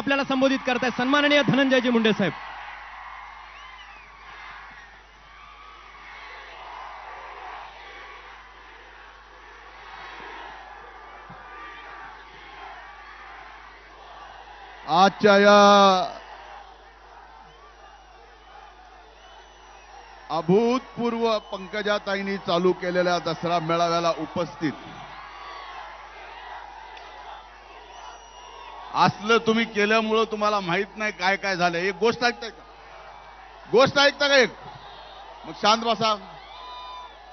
आपल्याला संबोधित करतायत सन्माननीय धनंजयजी मुंडे साहेब. आजच्या या अभूतपूर्व पंकजाताईंनी चालू केलेल्या दसरा मेळाव्याला उपस्थित असलं तुम्ही केल्यामुळं तुम्हाला माहित नाही काय काय झालं. एक गोष्ट ऐकताय का? गोष्ट ऐकता का एक? मग शांत बसा,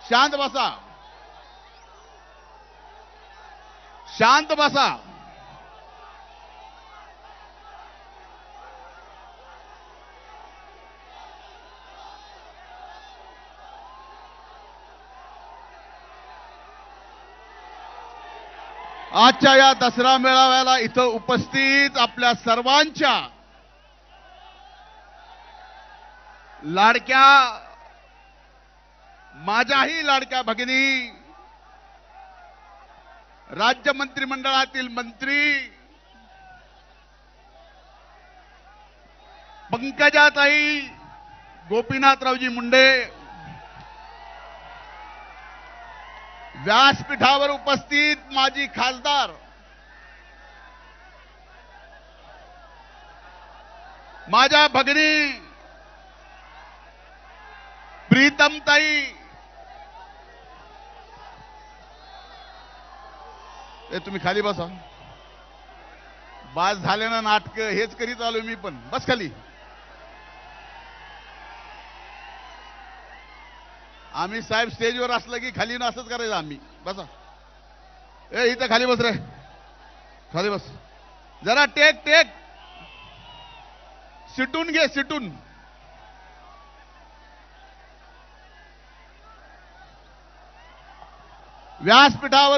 शांत बसा, शांत बसा. आजच्या या दसरा मेळाव्याला इथं उपस्थित आपल्या सर्वांच्या लाडक्या, माझ्याही लाडक्या भगिनी, राज्य मंत्रिमंडळातील मंत्री पंकजाताई गोपीनाथरावजी मुंडे, व्यासपीठावर उपस्थित माजी खासदार माझ्या भगिनी प्रीतमताई, तुम्ही खाली बसा. बास झाले ना नाटक, हेच करीत आलो मी पण. बस खाली. आम्ही साहेब स्टेजवर असलं की खाली ना असंच करायचं आम्ही. बसा. इथं खाली बस रे, खाली बस. जरा टेक टेक, सिटून घे, सिटून. व्यासपीठावर